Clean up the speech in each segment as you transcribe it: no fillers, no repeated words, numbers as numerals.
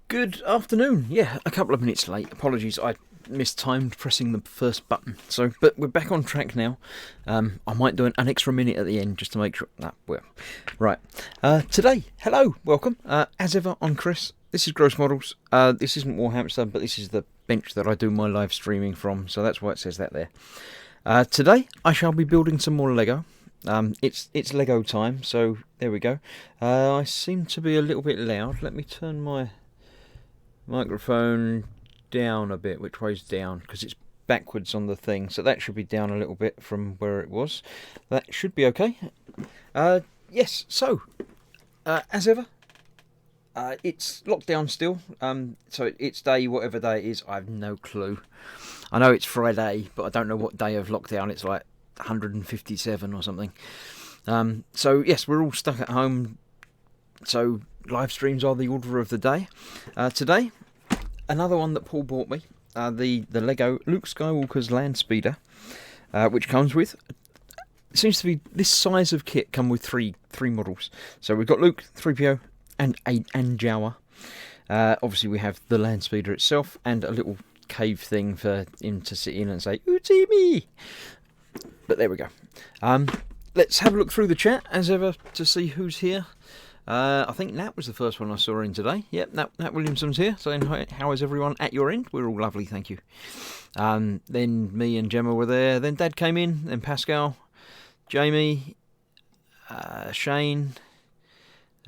Good afternoon. Yeah, a couple of minutes late. Apologies, I mistimed pressing the first button. But we're back on track now. I might do an extra minute at the end just to make sure. Right. Today, hello, welcome. As ever, I'm Chris. This is Gross Models. This isn't Warhamster, but this is the bench that I do my live streaming from, so that's why it says that there. Today, I shall be building some more Lego. It's Lego time, so there we go. I seem to be a little bit loud. Let me turn my microphone down a bit. Which way's down? Because it's backwards on the thing, so that should be down a little bit from where it was. That should be okay. Yes, so as ever, it's lockdown still. So it's day, whatever day it is, I have no clue. I know it's Friday, but I don't know what day of lockdown. It's like 157 or something. So yes, we're all stuck at home. So live streams are the order of the day. Today, another one that Paul bought me, the Lego Luke Skywalker's Landspeeder, which comes with, it seems to be this size of kit, come with three models. So we've got Luke, 3PO, and Jawa. Obviously we have the Landspeeder itself and a little cave thing for him to sit in and say, "Ooty me!" But there we go. Let's have a look through the chat as ever to see who's here. I think Nat was the first one I saw in today. Yep, Nat Williamson's here, saying, how is everyone at your end? We're all lovely, thank you. Then me and Gemma were there. Then Dad came in, then Pascal, Jamie, Shane,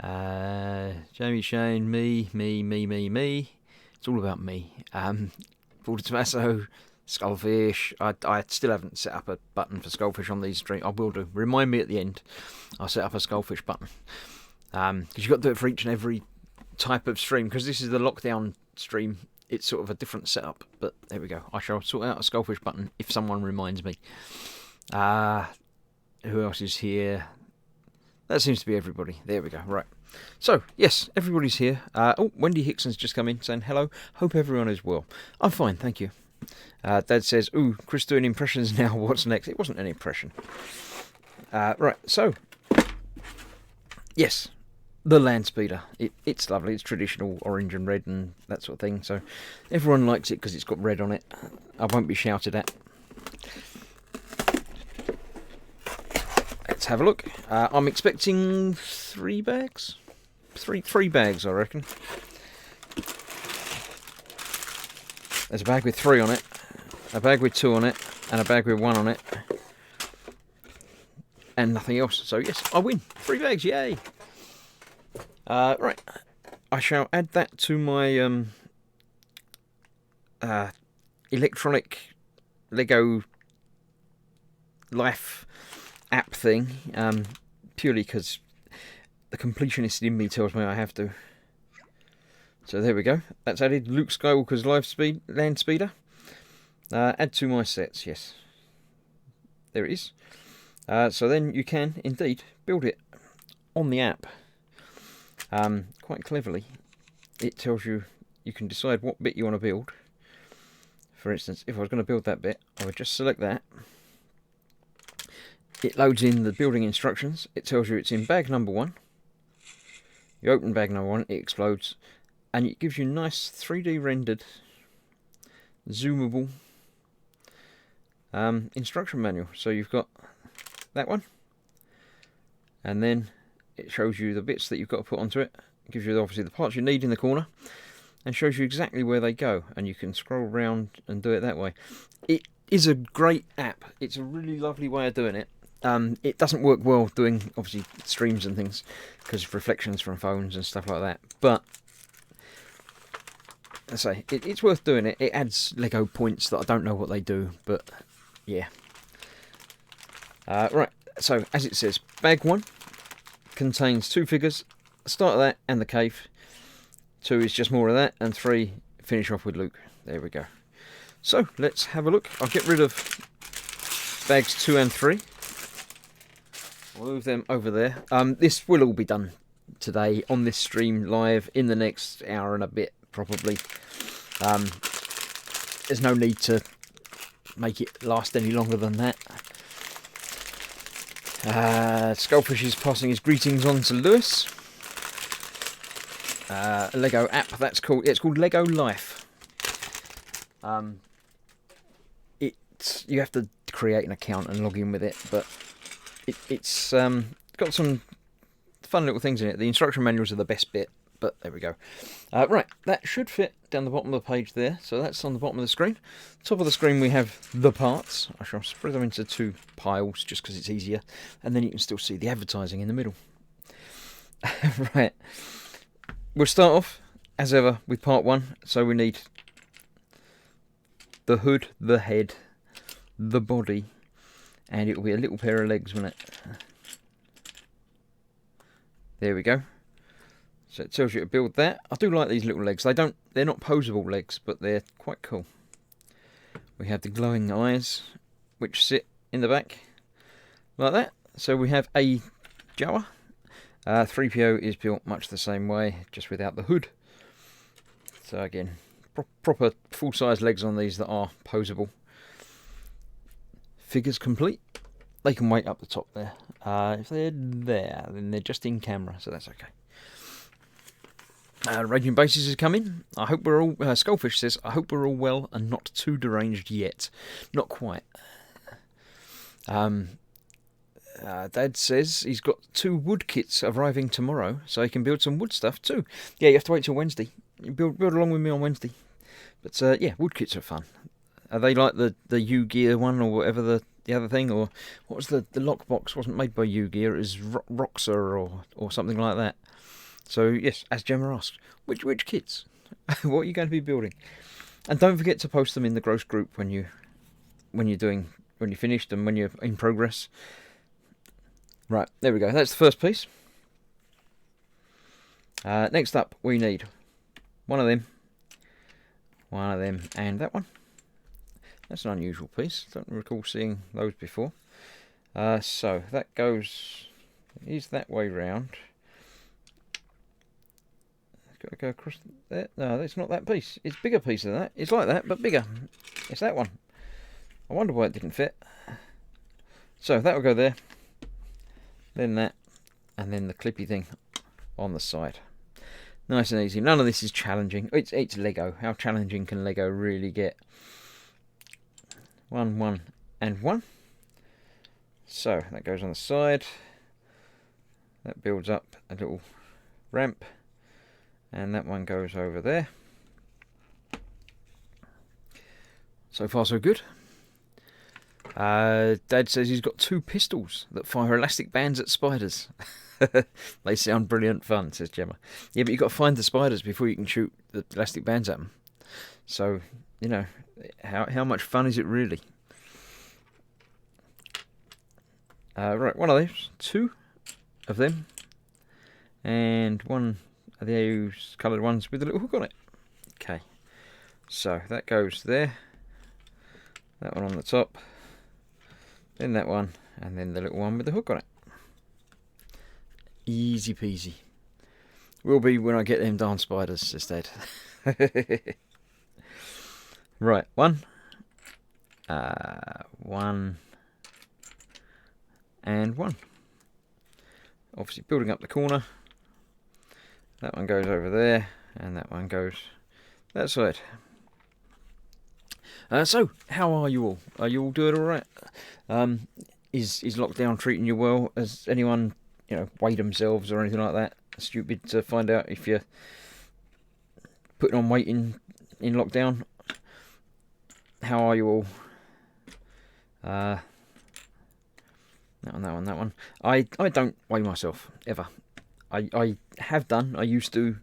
Jamie, Shane, me. It's all about me. Border Tomasso, Skullfish. I still haven't set up a button for Skullfish on these streams. I will do. Remind me at the end. I'll set up a Skullfish button. Because you've got to do it for each and every type of stream. Because this is the lockdown stream. It's sort of a different setup. But there we go. I shall sort out a Skullfish button if someone reminds me. Who else is here? That seems to be everybody. There we go. Right. So, yes, everybody's here. Oh, Wendy Hickson's just come in saying hello. Hope everyone is well. I'm fine, thank you. Dad says, ooh, Chris doing impressions now. What's next? It wasn't an impression. Right, so, yes, the Landspeeder. It's lovely. It's traditional orange and red and that sort of thing. So, everyone likes it because it's got red on it. I won't be shouted at. Let's have a look. I'm expecting 3 bags. Three bags, I reckon. There's a bag with 3 on it, a bag with 2 on it, and a bag with 1 on it, and nothing else. So yes, I win. 3 bags, yay! Right, I shall add that to my electronic Lego Life app thing, purely because the completionist in me tells me I have to. So there we go. That's added. Luke Skywalker's Landspeeder. Add to my sets. Yes. There it is. So then you can indeed build it on the app. Quite cleverly, it tells you can decide what bit you want to build. For instance, if I was going to build that bit, I would just select that. It loads in the building instructions. It tells you it's in bag number 1. You open bag number 1, it explodes, and it gives you nice 3D rendered, zoomable instruction manual. So you've got that one, and then it shows you the bits that you've got to put onto it. It gives you obviously the parts you need in the corner, and shows you exactly where they go, and you can scroll around and do it that way. It is a great app. It's a really lovely way of doing it. It doesn't work well doing, obviously, streams and things because of reflections from phones and stuff like that. But, I say, it's worth doing it. It adds Lego points that I don't know what they do, but, yeah. Right, so, as it says, bag 1 contains 2 figures. Start of that and the cave. 2 is just more of that. And 3, finish off with Luke. There we go. So, let's have a look. I'll get rid of bags 2 and 3. I'll move them over there. This will all be done today on this stream live in the next hour and a bit, probably. There's no need to make it last any longer than that. Skullfish is passing his greetings on to Lewis. A Lego app, it's called Lego Life. You have to create an account and log in with it, but it's got some fun little things in it. The instruction manuals are the best bit, but there we go. Right, that should fit down the bottom of the page there. So that's on the bottom of the screen. Top of the screen we have the parts. I shall spread them into 2 piles just because it's easier. And then you can still see the advertising in the middle. Right. We'll start off, as ever, with part 1. So we need the hood, the head, the body, and it will be a little pair of legs, won't it? There we go. So it tells you to build that. I do like these little legs. They're not posable legs, but they're quite cool. We have the glowing eyes, which sit in the back, like that. So we have a Jawa. 3PO is built much the same way, just without the hood. So again, proper full-size legs on these that are posable. Figures complete. They can wait up the top there. If they're there, then they're just in camera, so that's okay. Raging Bases has come in. I hope we're all... Skullfish says, I hope we're all well and not too deranged yet. Not quite. Dad says he's got 2 wood kits arriving tomorrow, so he can build some wood stuff too. Yeah, you have to wait till Wednesday. You build along with me on Wednesday. But yeah, wood kits are fun. Are they like the U-Gear one or whatever the other thing? Or what was the lockbox? Wasn't made by U-Gear, it was Roxor or something like that. So yes, as Gemma asked, which kits? What are you going to be building? And don't forget to post them in the Gross group when you're finished and when you're in progress. Right, there we go. That's the first piece. Next up, we need one of them, and that one. That's an unusual piece. Don't recall seeing those before. So that is that way round. It's got to go across there. No, it's not that piece. It's a bigger piece than that. It's like that, but bigger. It's that one. I wonder why it didn't fit. So that will go there. Then that, and then the clippy thing on the side. Nice and easy. None of this is challenging. It's Lego. How challenging can Lego really get? 1, 1, and 1. So that goes on the side. That builds up a little ramp, and that one goes over there. So far so good. Dad says he's got 2 pistols that fire elastic bands at spiders. They sound brilliant fun, says Gemma. Yeah, but you've got to find the spiders before you can shoot the elastic bands at them. So, you know, how much fun is it really? Right, one of those, 2 of them, and one of those coloured ones with a little hook on it. Okay, so that goes there. That one on the top. Then that one, and then the little one with the hook on it. Easy peasy. Will be when I get them darn spiders instead. Right, 1. 1. And 1. Obviously building up the corner. That one goes over there, and that one goes that side. So, how are you all? Are you all doing all right? Is lockdown treating you well? Has anyone, weighed themselves or anything like that? Stupid to find out if you're putting on weight in lockdown. How are you all? That one. I don't weigh myself ever. I have done. I used to,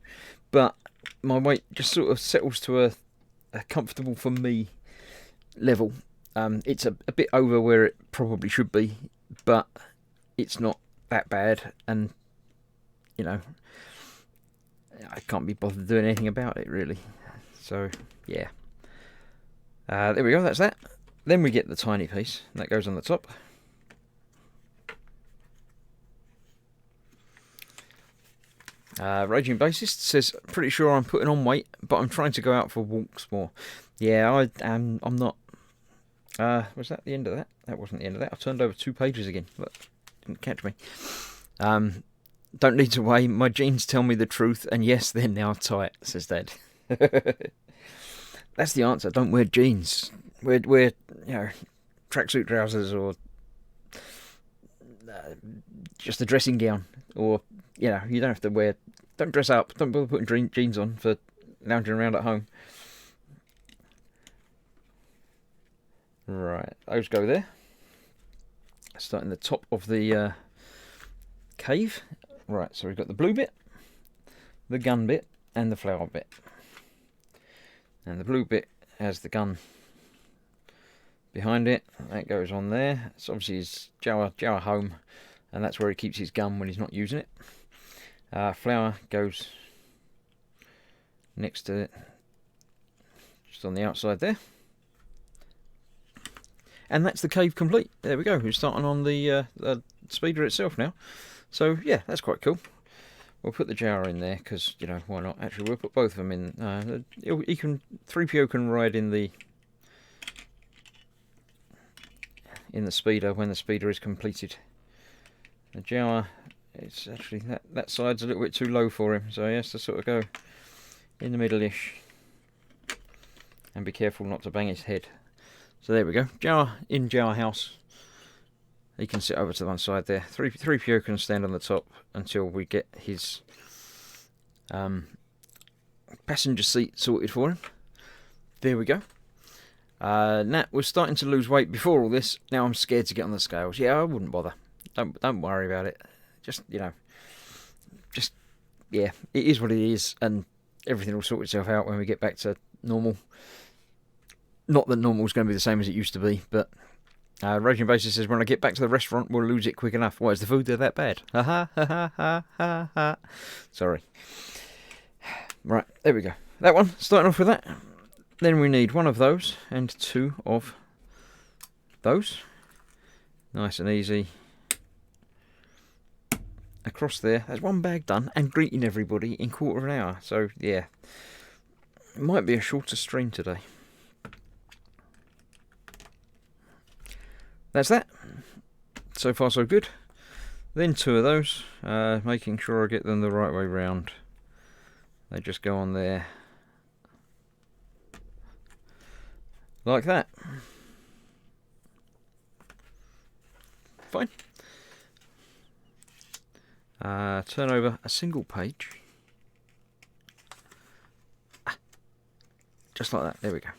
but my weight just sort of settles to a comfortable for me level. It's a bit over where it probably should be, but it's not that bad, and I can't be bothered doing anything about it really. So yeah, there we go. That's that. Then we get the tiny piece that goes on the top. Raging Bassist says, pretty sure I'm putting on weight, but I'm trying to go out for walks more. Yeah, I'm not. Was that the end of that? That wasn't the end of that. I turned over 2 pages again. Look, didn't catch me. Don't need to weigh. My jeans tell me the truth, and yes, they're now tight, says Dad. That's the answer. Don't wear jeans. Wear tracksuit trousers, or just a dressing gown, or you don't have to wear. Don't dress up. Don't bother putting jeans on for lounging around at home. Right, those go there. Starting the top of the cave. Right, so we've got the blue bit, the gun bit, and the flower bit. And the blue bit has the gun behind it. That goes on there. It's obviously his Jawa home, and that's where he keeps his gun when he's not using it. Flower goes next to it, just on the outside there. And that's the cave complete. There we go. We're starting on the speeder itself now. So yeah, that's quite cool. We'll put the Jawa in there because why not? Actually, we'll put both of them in. 3PO can ride in the speeder when the speeder is completed. The Jawa, it's actually that side's a little bit too low for him, so he has to sort of go in the middle-ish and be careful not to bang his head. So there we go, Jawa in Jawa house, He can sit over to the one side there. 3PO can stand on the top until we get his passenger seat sorted for him. There we go. Nat was starting to lose weight before all this. Now I'm scared to get on the scales. Yeah, I wouldn't bother. Don't worry about it. Just, you know, yeah, it is what it is, and everything will sort itself out when we get back to normal. Not that normal is going to be the same as it used to be, but Raging Basis says, when I get back to the restaurant, we'll lose it quick enough. Why, is the food there that bad? Ha ha ha ha ha ha. Sorry. Right, there we go. That one, starting off with that. Then we need one of those and two of those. Nice and easy. Across there. That's one bag done, and greeting everybody in 1/4 of an hour. So, yeah. It might be a shorter stream today. That's that. So far so good. Then two of those, making sure I get them the right way round. They just go on there like that. Fine. Turn over a single page. Just like that. There we go.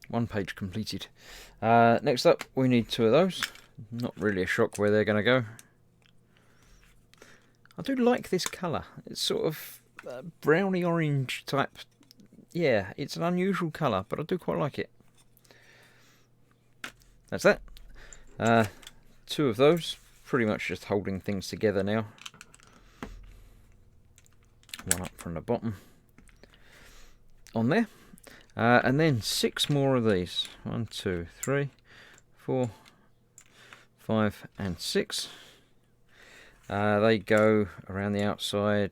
One page completed. Next up, we need two of those. Not really a shock where they're going to go. I do like this colour. It's sort of browny orange type. Yeah, it's an unusual colour, but I do quite like it. That's that. Two of those. Pretty much just holding things together now. One up from the bottom. On there. And then 6 more of these. 1, 2, 3, 4, 5, and 6. They go around the outside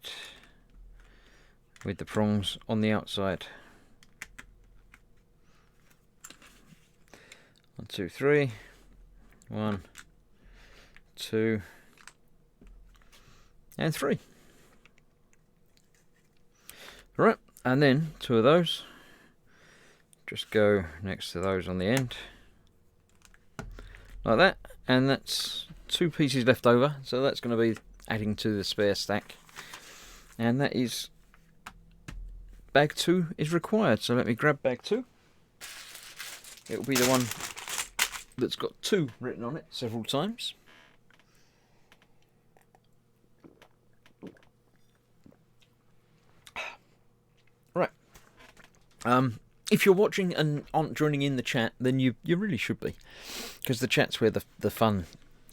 with the prongs on the outside. 1, 2, 3. 1, 2, and 3. Right, and then 2 of those. Just go next to those on the end. Like that. And that's 2 pieces left over. So that's going to be adding to the spare stack. And that is... bag 2 is required. So let me grab bag 2. It'll be the one that's got 2 written on it several times. Right. If you're watching and aren't joining in the chat, then you really should be, because the chat's where the fun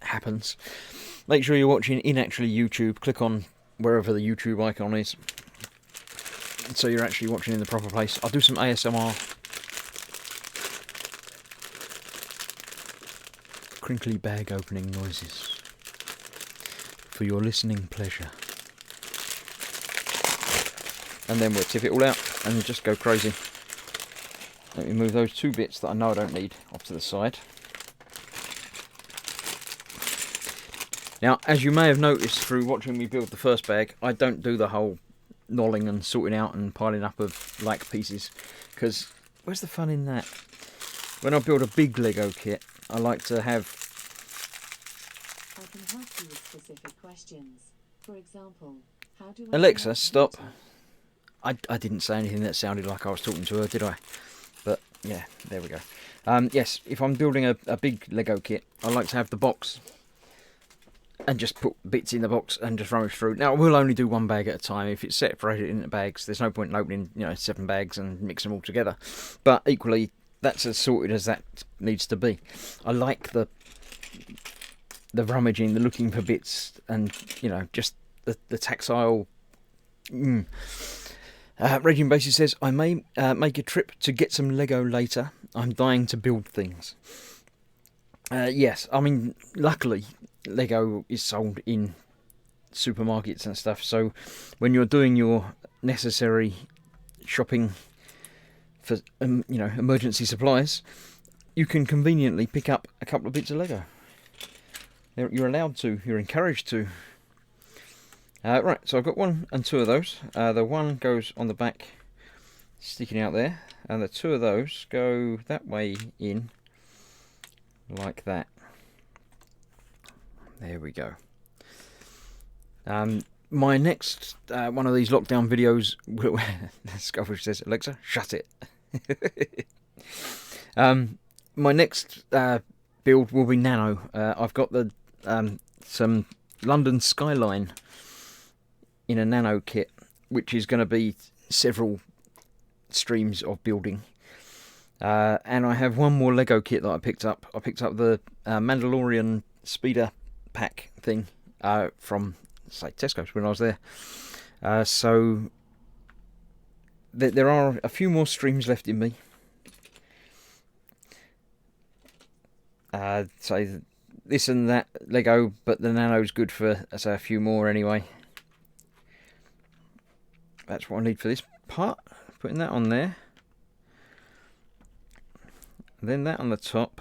happens. Make sure you're watching in actually YouTube. Click on wherever the YouTube icon is, so you're actually watching in the proper place. I'll do some ASMR. Crinkly bag opening noises for your listening pleasure. And then we'll tip it all out and just go crazy. Let me move those 2 bits that I know I don't need off to the side. Now, as you may have noticed through watching me build the first bag, I don't do the whole knolling and sorting out and piling up of like pieces, because where's the fun in that? When I build a big Lego kit, I like to have... I can help you with specific questions. For example, how do I... Alexa, stop. I didn't say anything that sounded like I was talking to her, did I? But, yeah, there we go. Yes, if I'm building a big Lego kit, I like to have the box and just put bits in the box and just rummage through. Now, we'll only do 1 bag at a time. If it's separated into bags, there's no point in opening, 7 bags and mix them all together. But equally, that's as sorted as that needs to be. I like the rummaging, the looking for bits, and, just the tactile... Raging Basis says, I may make a trip to get some Lego later. I'm dying to build things. Yes, I mean, luckily, Lego is sold in supermarkets and stuff. So when you're doing your necessary shopping for, emergency supplies, you can conveniently pick up a couple of bits of Lego. You're allowed to. You're encouraged to. Right, so I've got 1 and 2 of those. The 1 goes on the back, sticking out there, and the 2 of those go that way in, like that. There we go. My next one of these lockdown videos, Scuffle says, Alexa, shut it. My next build will be nano. I've got the some London skyline in a nano kit, which is going to be several streams of building. And I have one more Lego kit that I picked up. I picked up the Mandalorian speeder pack thing from, say, Tesco's when I was there. So there are a few more streams left in me. So this and that Lego, but the Nano's good for, say, a few more anyway. That's what I need for this part. Putting that on there. Then that on the top.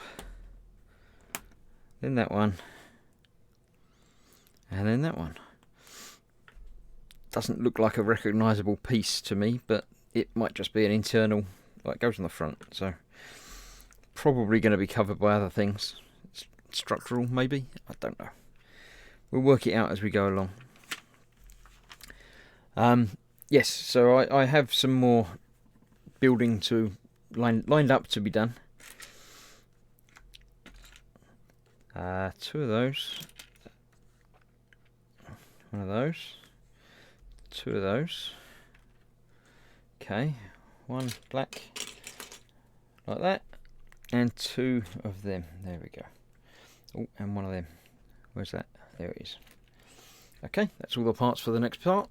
Then that one. And then that one. Doesn't look like a recognisable piece to me, but it might just be an internal. Well, it goes on the front, so probably going to be covered by other things. Structural, maybe? I don't know. We'll work it out as we go along. Yes, so I have some more building to lined up to be done. 2 of those. 1 of those. 2 of those. Okay, 1 black, like that, and 2 of them. There we go. Oh, and 1 of them. Where's that? There it is. Okay, that's all the parts for the next part.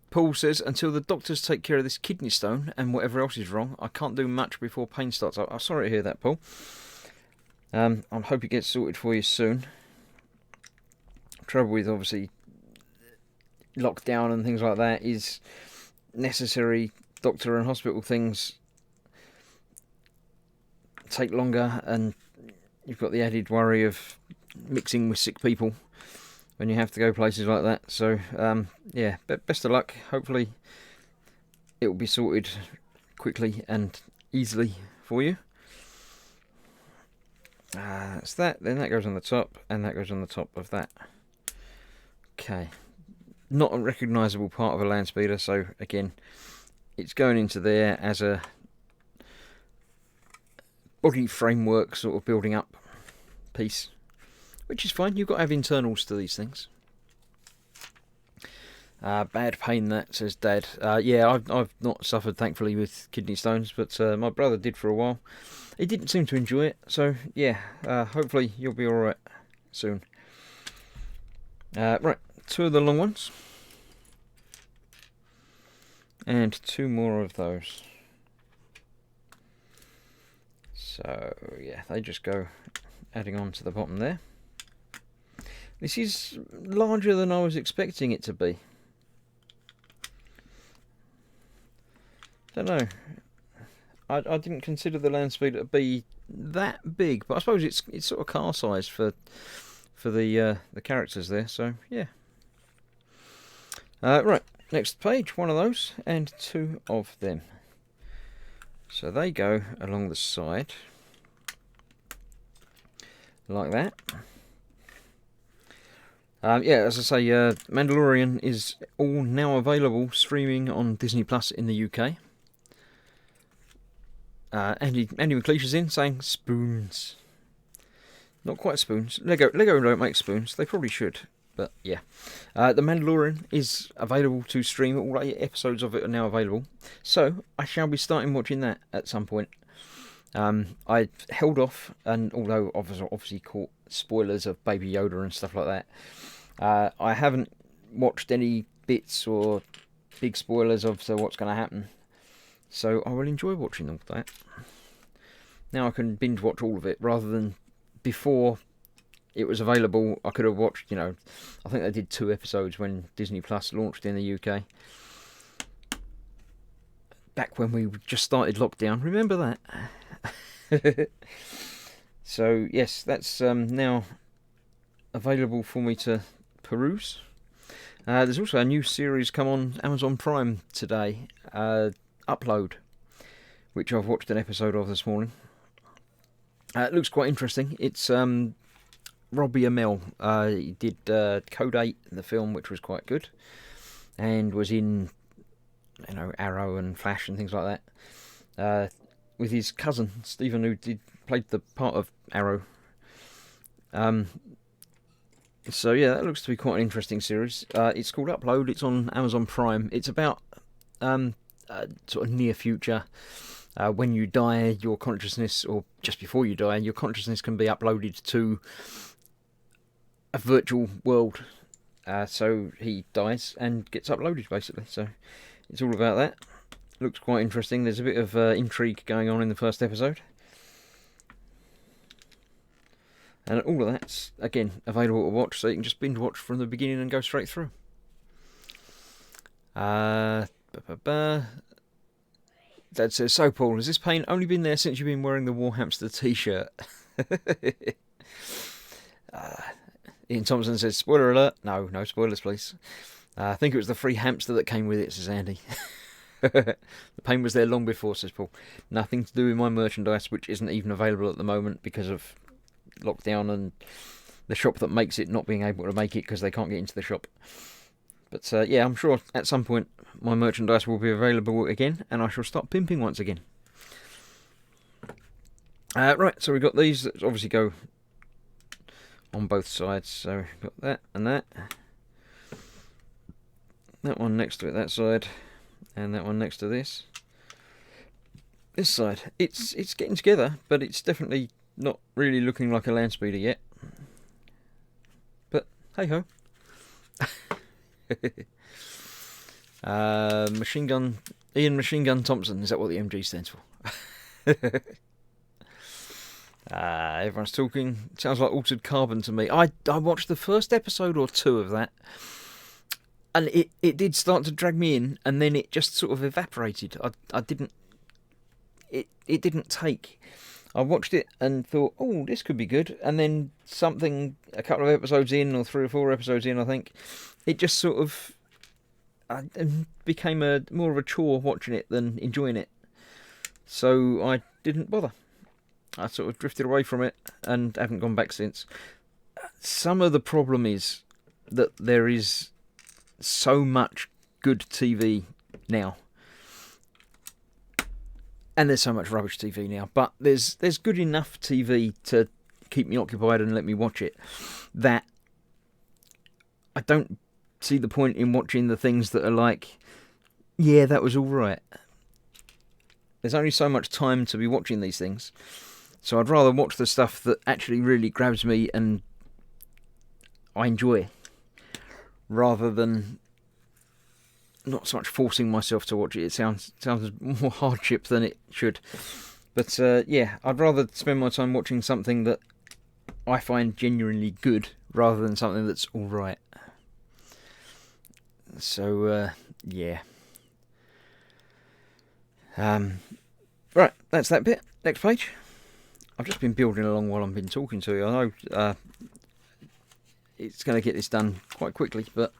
Paul says, until the doctors take care of this kidney stone and whatever else is wrong, I can't do much before pain starts. I'm sorry to hear that, Paul. I hope it gets sorted for you soon. Trouble with, obviously, lockdown and things like that is necessary. Doctor and hospital things take longer, and you've got the added worry of mixing with sick people when you have to go places like that. So, yeah, best of luck. Hopefully it will be sorted quickly and easily for you. That's that. Then that goes on the top, and that goes on the top of that. Okay. Not a recognisable part of a Landspeeder, so again, it's going into there as a body framework sort of building up piece, which is fine. You've got to have internals to these things. Bad pain, that, says Dad. Yeah, I've not suffered, thankfully, with kidney stones, but my brother did for a while. He didn't seem to enjoy it, so yeah, hopefully you'll be alright soon. Right, 2 of the long ones. And 2 more of those. So, yeah, they just go adding on to the bottom there. This is larger than I was expecting it to be. Don't know. I didn't consider the Landspeeder to be that big, but I suppose it's sort of car size for the characters there. So yeah. Right, next page. 1 of those and 2 of them. So they go along the side like that. Yeah, as I say, Mandalorian is all now available streaming on Disney Plus in the UK. Andy McLeish is in saying spoons. Not quite spoons. Lego don't make spoons. They probably should, but yeah. The Mandalorian is available to stream. All 8 episodes of it are now available. So I shall be starting watching that at some point. I held off, and although I've obviously caught spoilers of Baby Yoda and stuff like that, I haven't watched any bits or big spoilers of what's going to happen. So I will enjoy watching all that. Now I can binge watch all of it, rather than before it was available. I could have watched, I think they did 2 episodes when Disney Plus launched in the UK. Back when we just started lockdown, remember that? So yes, that's now available for me to peruse. There's also a new series come on Amazon Prime today, Upload, which I've watched an episode of this morning. It looks quite interesting. It's Robbie Amell. He did Code 8, the film, which was quite good, and was in, you know, Arrow and Flash and things like that. With his cousin Stephen, who played the part of Arrow. So yeah, that looks to be quite an interesting series. It's called Upload. It's on Amazon Prime. It's about sort of near future. When you die, your consciousness, or just before you die, your consciousness can be uploaded to a virtual world. So he dies and gets uploaded, basically. So it's all about that. Looks quite interesting. There's a bit of intrigue going on in the first episode. And all of that's, again, available to watch, so you can just binge watch from the beginning and go straight through. Dad says, so Paul, has this paint only been there since you've been wearing the War Hamster t-shirt? Ian Thompson says, spoiler alert. No spoilers, please. I think it was the free hamster that came with it, says Andy. The paint was there long before, says Paul. Nothing to do with my merchandise, which isn't even available at the moment because of lockdown and the shop that makes it not being able to make it because they can't get into the shop. But yeah, I'm sure at some point my merchandise will be available again and I shall start pimping once again. Right, so we've got these that obviously go on both sides. So we've got that and that. That one next to it, that side. And that one next to this. This side. It's getting together, but it's definitely not really looking like a Landspeeder yet. But hey ho. Ian Machine Gun Thompson, is that what the MG stands for? Everyone's talking. Sounds like Altered Carbon to me. I watched the first episode or two of that, and it did start to drag me in, and then it just sort of evaporated. It didn't take. I watched it and thought, oh, this could be good. And then a couple of episodes in, or 3 or 4 episodes in, I think, it just sort of became more of a chore watching it than enjoying it. So I didn't bother. I sort of drifted away from it and haven't gone back since. Some of the problem is that there is so much good TV now. And there's so much rubbish TV now, but there's good enough TV to keep me occupied and let me watch it, that I don't see the point in watching the things that are like, yeah, that was all right. There's only so much time to be watching these things, so I'd rather watch the stuff that actually really grabs me and I enjoy, rather than not so much forcing myself to watch it. It sounds more hardship than it should. But yeah, I'd rather spend my time watching something that I find genuinely good rather than something that's all right. So yeah. Right, that's that bit. Next page. I've just been building along while I've been talking to you. I know it's going to get this done quite quickly, but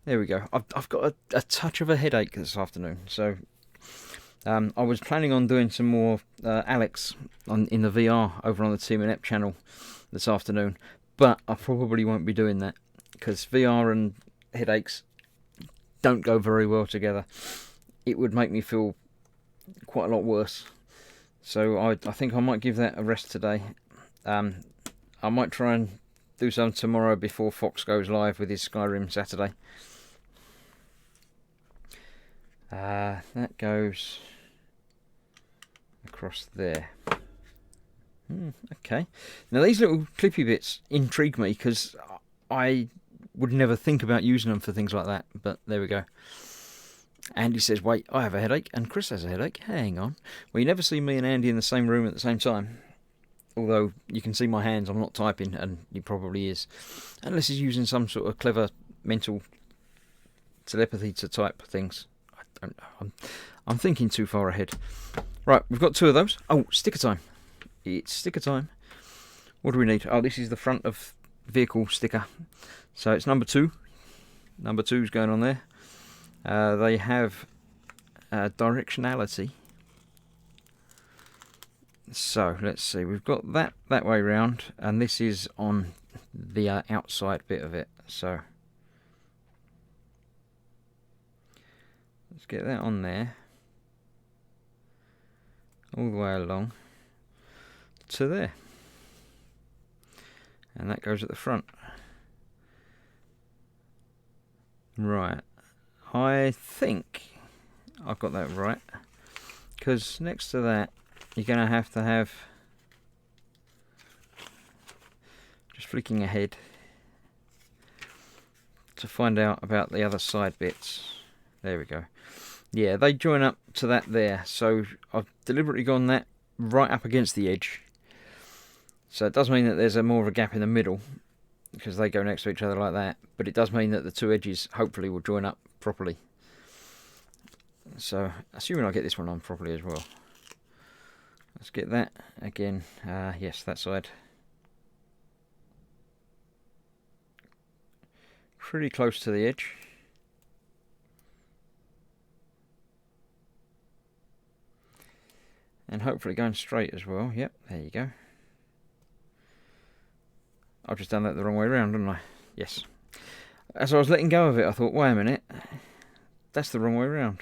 there we go. I've got a touch of a headache this afternoon, so I was planning on doing some more Alex in the VR over on the Team Inept channel this afternoon, but I probably won't be doing that because VR and headaches don't go very well together. It would make me feel quite a lot worse, so I think I might give that a rest today. I might try and do some tomorrow before Fox goes live with his Skyrim Saturday. That goes across there. Okay. Now these little clippy bits intrigue me because I would never think about using them for things like that, but there we go. Andy says, wait, I have a headache, and Chris has a headache. Hang on. Well, you never see me and Andy in the same room at the same time. Although you can see my hands, I'm not typing, and he probably is. Unless he's using some sort of clever mental telepathy to type things. I don't know. I'm thinking too far ahead. Right, we've got 2 of those. Oh, sticker time. It's sticker time. What do we need? Oh, this is the front of vehicle sticker. So it's number 2. Number 2's going on there. They have directionality. So let's see, we've got that way round, and this is on the outside bit of it. So let's get that on there, all the way along to there, and that goes at the front. Right, I think I've got that right, because next to that you're going to have, just flicking ahead to find out about the other side bits. There we go. Yeah, they join up to that there, so I've deliberately gone that right up against the edge. So it does mean that there's more of a gap in the middle, because they go next to each other like that, but it does mean that the two edges hopefully will join up properly. So assuming I get this one on properly as well. Let's get that again. Yes, that side. Pretty close to the edge. And hopefully going straight as well. Yep, there you go. I've just done that the wrong way around, haven't I? Yes. As I was letting go of it, I thought, wait a minute, that's the wrong way around.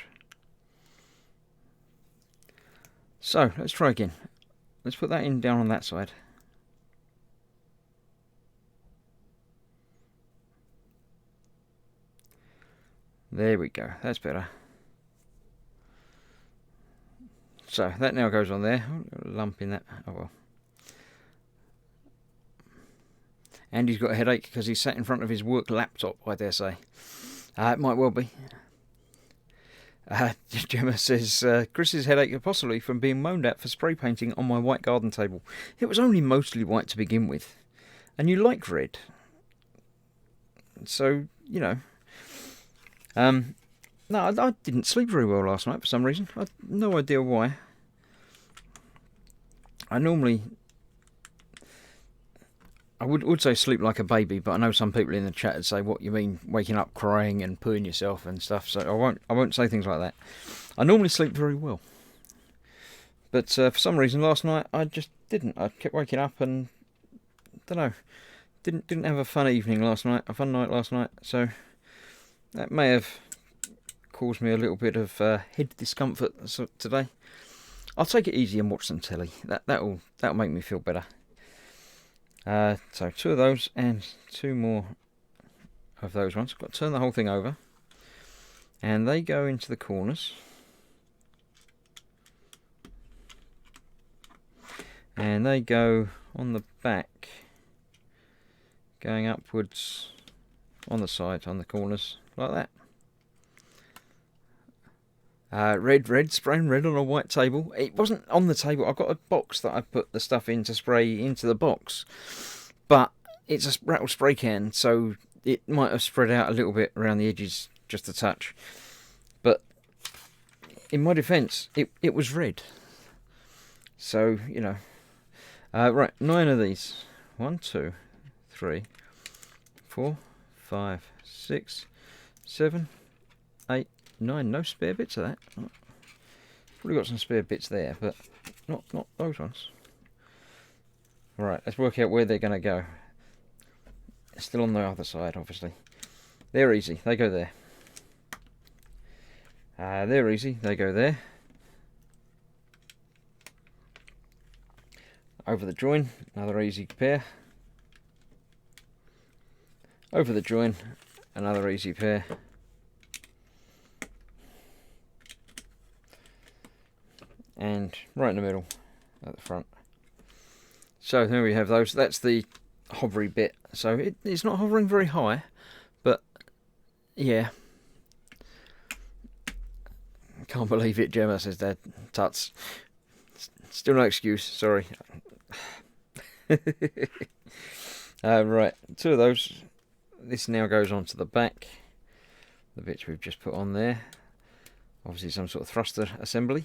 So, let's try again. Let's put that in down on that side. There we go, that's better. So, that now goes on there. Oh, got a lump in that. Oh well. And he's got a headache because he's sat in front of his work laptop, I dare say. It might well be. Gemma says, Chris's headache possibly from being moaned at for spray painting on my white garden table. It was only mostly white to begin with. And you like red. So, you know. No, I didn't sleep very well last night for some reason. I have no idea why. I would say sleep like a baby, but I know some people in the chat would say, what you mean waking up crying and pooing yourself and stuff, so I won't say things like that. I normally sleep very well. But for some reason last night I just didn't. I kept waking up and don't know. Didn't have a fun evening last night, a fun night last night, so that may have caused me a little bit of head discomfort today. I'll take it easy and watch some telly. That'll make me feel better. So 2 of those and 2 more of those ones. I've got to turn the whole thing over, and they go into the corners, and they go on the back, going upwards on the side, on the corners, like that. Red, spraying red on a white table. It wasn't on the table. I've got a box that I put the stuff in to spray into the box. But it's a rattled spray can, so it might have spread out a little bit around the edges, just a touch. But in my defence, it was red. So, you know. Right, 9 of these. 1, 2, 3, 4, 5, 6, 7, 8, 9. No spare bits of that. Probably got some spare bits there, but not those ones. Right, let's work out where they're going to go. It's still on the other side, obviously. They're easy. They go there. They're easy. They go there. Over the join. Another easy pair. Over the join. Another easy pair. And right in the middle at the front. So there we have those. That's the hovery bit. So it's not hovering very high, but yeah. Can't believe it, Gemma, says Dad. Tuts. Still no excuse, sorry. Right, 2 of those. This now goes on to the back. The bits we've just put on there. Obviously some sort of thruster assembly.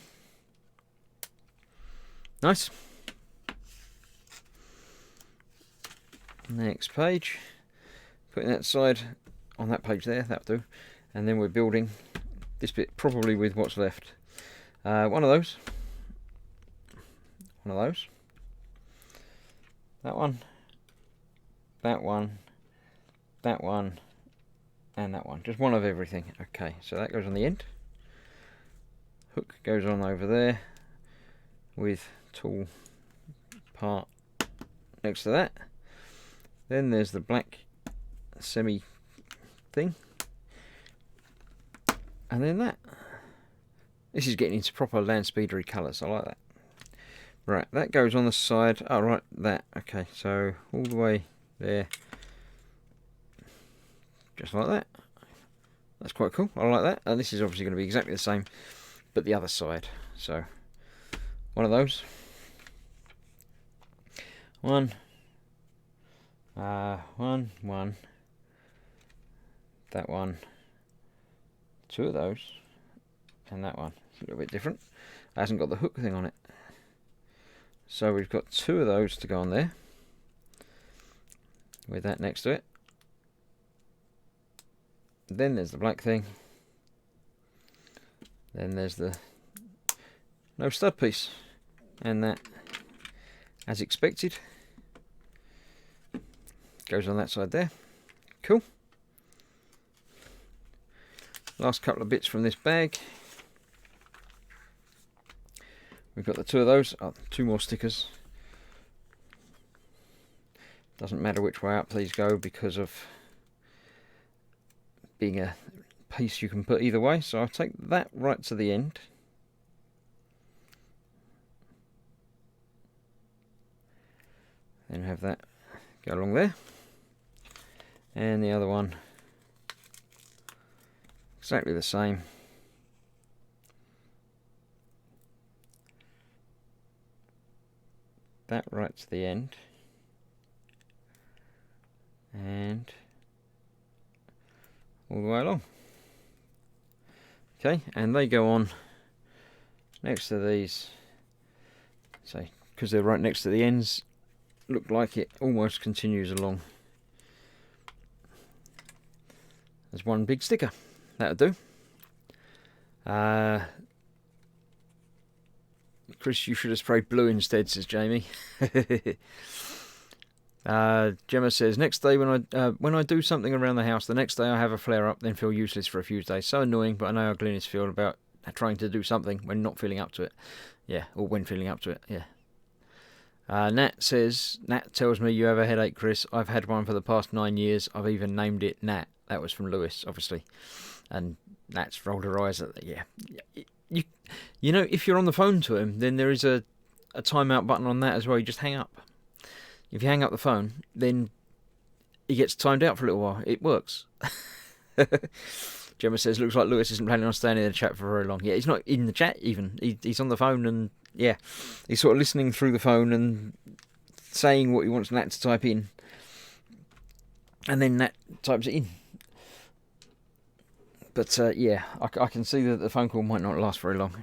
Nice. Next page. Putting that side on that page there, that'll do. And then we're building this bit probably with what's left. 1 of those. one of those. That one, that one, that one, and that one. Just one of everything. Okay, so that goes on the end. Hook goes on over there with tool part next to that. Then there's the black semi thing, and then that. This is getting into proper Landspeedery colours. I like that. Right, that goes on the side. Oh, right, that. Okay, so all the way there, just like that. That's quite cool. I like that. And this is obviously going to be exactly the same, but the other side. So one of those. One. One. That one. Two of those. And that one. It's a little bit different. It hasn't got the hook thing on it. So we've got two of those to go on there. With that next to it. Then there's the black thing. Then there's the no stud piece. And that, as expected, goes on that side there. Cool. Last couple of bits from this bag. We've got the two of those. Oh, two more stickers. Doesn't matter which way up these go because of being a piece you can put either way. So I'll take that right to the end. Then have that go along there. And the other one exactly the same. That right to the end. And all the way along. Okay, and they go on next to these. So, because they're right next to the ends, look like it almost continues along. There's one big sticker. That'll do. Chris, you should have sprayed blue instead, says Jamie. Gemma says, next day when I do something around the house, the next day I have a flare up, then feel useless for a few days. So annoying, but I know how Glynis feel about trying to do something when not feeling up to it. Yeah, or when feeling up to it, yeah. Nat tells me you have a headache, Chris. I've had one for the past 9 years. I've even named it Nat. That was from Lewis, obviously. And Nat's rolled her eyes at that. Yeah. You know, if you're on the phone to him, then there is a timeout button on that as well. You just hang up. If you hang up the phone, then he gets timed out for a little while. It works. Gemma says, looks like Lewis isn't planning on staying in the chat for very long. Yeah, he's not in the chat even. He's on the phone and, yeah, he's sort of listening through the phone and saying what he wants Nat to type in. And then Nat types it in. But, yeah, I can see that the phone call might not last very long.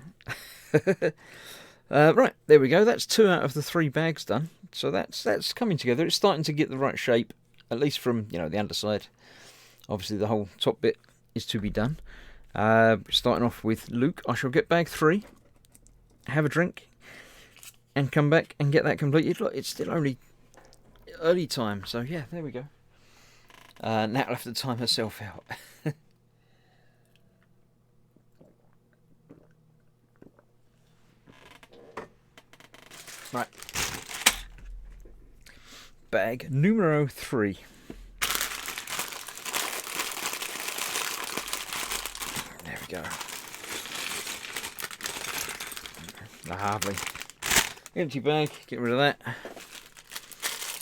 Right, there we go. That's 2 out of the 3 bags done. So that's coming together. It's starting to get the right shape, at least from, you know, the underside. Obviously, the whole top bit is to be done. Starting off with Luke. I shall get bag 3, have a drink, and come back and get that completed. Look, it's still only early time, so yeah, there we go. Nat will have to time herself out. Right. Bag numero 3. There we go. Lovely. Empty bag, get rid of that.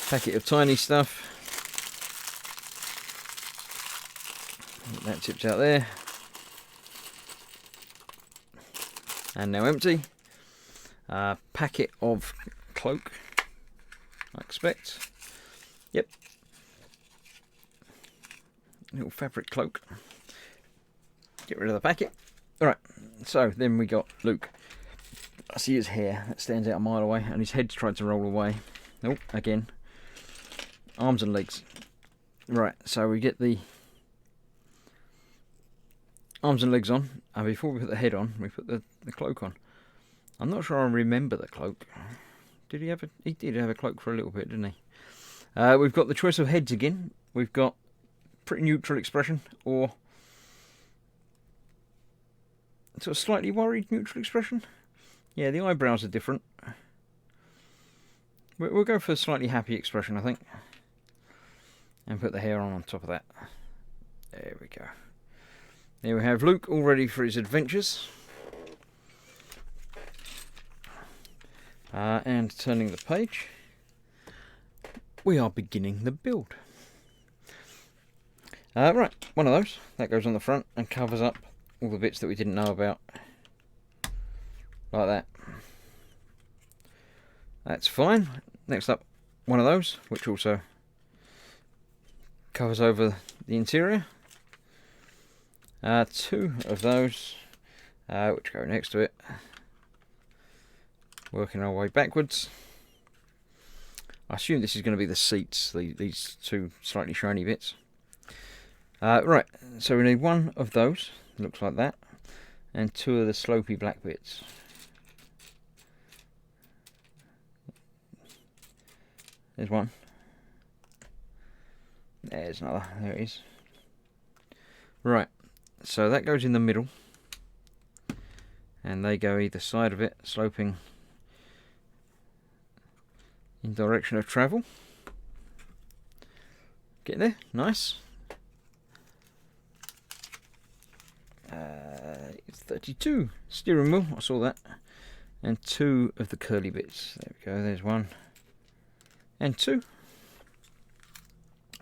Packet of tiny stuff. That tips out there. And now empty. Packet of cloak, I expect. Yep. Little fabric cloak. Get rid of the packet. Alright, so then we got Luke. I see his hair, that stands out a mile away, and his head's tried to roll away. Nope, again. Arms and legs. Right, so we get the arms and legs on, and before we put the head on, we put the cloak on. I'm not sure I remember the cloak. Did he have a... He did have a cloak for a little bit, didn't he? We've got the choice of heads again. We've got pretty neutral expression, or sort of slightly worried neutral expression. Yeah, the eyebrows are different. We'll go for a slightly happy expression, I think. And put the hair on top of that. There we go. There we have Luke, all ready for his adventures. And turning the page, we are beginning the build. Right, one of those. That goes on the front and covers up all the bits that we didn't know about. Like that. That's fine. Next up, one of those, which also covers over the interior. Two of those, which go next to it. Working our way backwards. I assume this is going to be the seats, these two slightly shiny bits. Right, so we need one of those, looks like that, and two of the slopey black bits. There's one. There's another. There it is. Right, so that goes in the middle, and they go either side of it, sloping in direction of travel. Get there, nice. It's 32. Steering wheel, I saw that. And two of the curly bits. There we go, there's one. And two.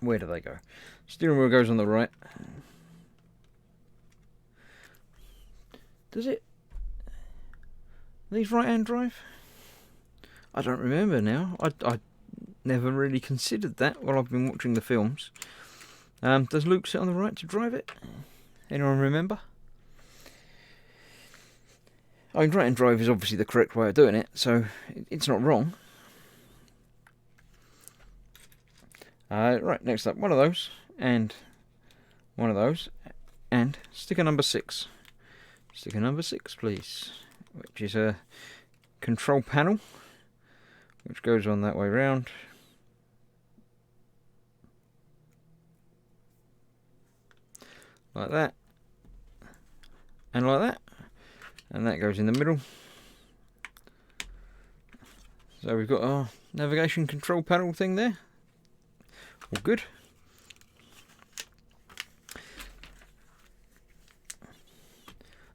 Where do they go? Steering wheel goes on the right. Does it? These right-hand drive? I don't remember now. I never really considered that while I've been watching the films. Does Luke sit on the right to drive it? Anyone remember? I mean, right-hand drive is obviously the correct way of doing it, so it's not wrong. Right, next up, one of those, and one of those, and sticker number 6. Sticker number 6, please, which is a control panel, which goes on that way round. Like that, and like that, and that goes in the middle. So we've got our navigation control panel thing there. All good.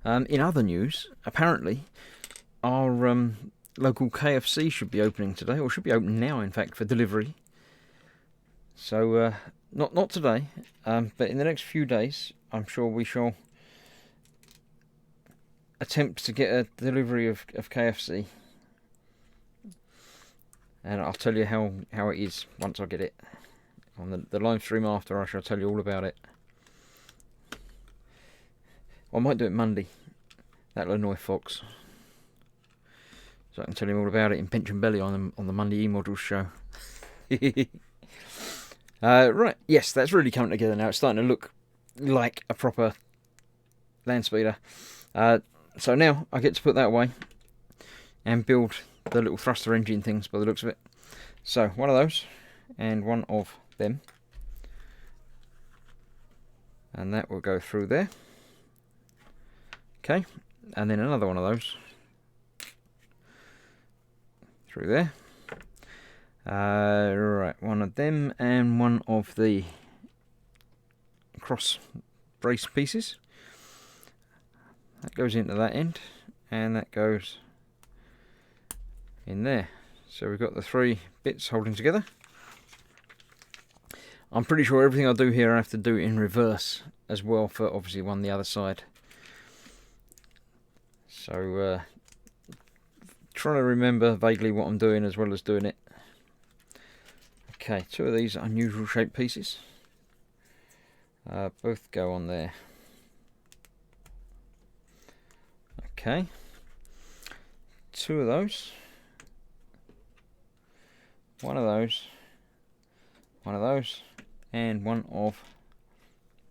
In other news, apparently our local KFC should be opening today, or should be open now, in fact, for delivery. So not today, but in the next few days, I'm sure we shall attempt to get a delivery of KFC, and I'll tell you how it is once I get it. On the live stream after, I shall tell you all about it. I might do it Monday. That'll annoy Fox, so I can tell him all about it in Pinch and Belly on the Monday E-Models show. Right, yes, that's really coming together now. It's starting to look like a proper Landspeeder. So now I get to put that away and build the little thruster engine things by the looks of it. So one of those and one of them, and that will go through there. Okay, and then another one of those through there. Right, one of them and one of the cross brace pieces. That goes into that end, and that goes in there. So we've got the 3 bits holding together. I'm pretty sure everything I do here I have to do in reverse as well for obviously one the other side. So trying to remember vaguely what I'm doing as well as doing it. Okay, 2 of these unusual shaped pieces. Both go on there. Okay, 2 of those. One of those. One of those. And one of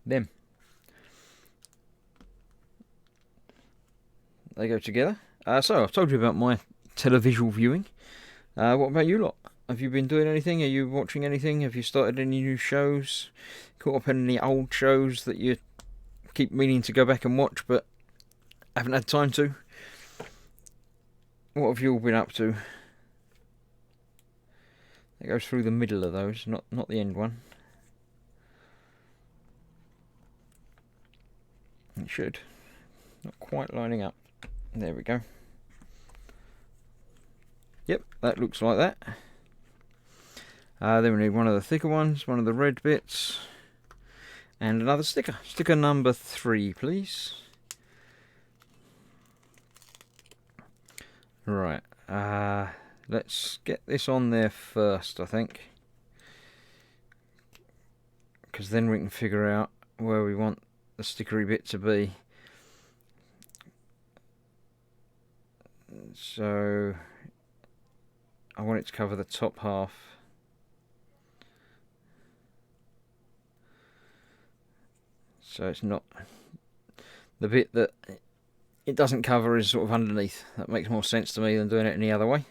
them. They go together. So I've told you about my televisual viewing. What about you lot? Have you been doing anything? Are you watching anything? Have you started any new shows? Caught up in any old shows that you keep meaning to go back and watch but haven't had time to? What have you all been up to? It goes through the middle of those, not the end one. It should. Not quite lining up. There we go. Yep, that looks like that. Then we need one of the thicker ones, one of the red bits, and another sticker. Sticker number 3, please. Right, let's get this on there first, I think. Because then we can figure out where we want the stickery bit to be. So I want it to cover the top half. So it's not the bit that it doesn't cover is sort of underneath. That makes more sense to me than doing it any other way.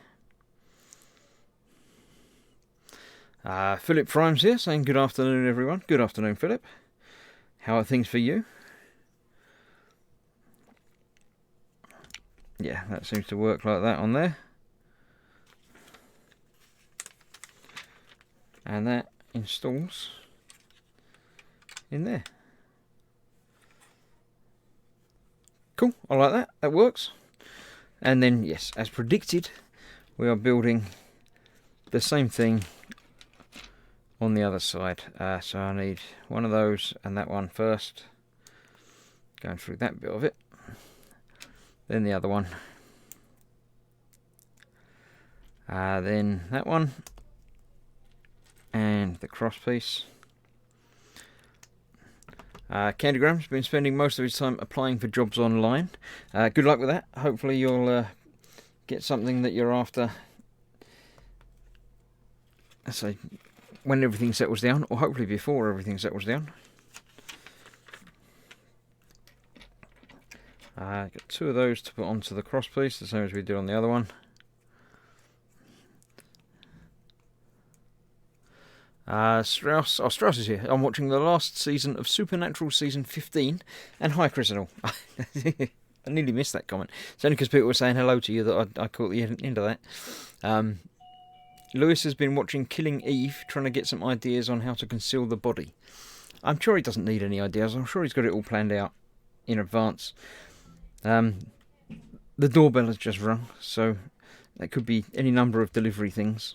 Philip Frimes here saying good afternoon everyone. Good afternoon Philip. How are things for you? Yeah, that seems to work like that on there. And that installs in there. Cool, I like that, that works. And then, yes, as predicted, we are building the same thing on the other side. So I need one of those and that one first. Going through that bit of it. Then the other one. Then that one. And the cross piece. Candygram's been spending most of his time applying for jobs online. Good luck with that. Hopefully you'll get something that you're after. Let's say when everything settles down, or hopefully before everything settles down. Got 2 of those to put onto the cross piece, the same as we did on the other one. Strauss is here. I'm watching the last season of Supernatural season 15. And hi, Chris and all. I nearly missed that comment. It's only because people were saying hello to you that I caught the end of that. Lewis has been watching Killing Eve, trying to get some ideas on how to conceal the body. I'm sure he doesn't need any ideas. I'm sure he's got it all planned out in advance. The doorbell has just rung, so that could be any number of delivery things.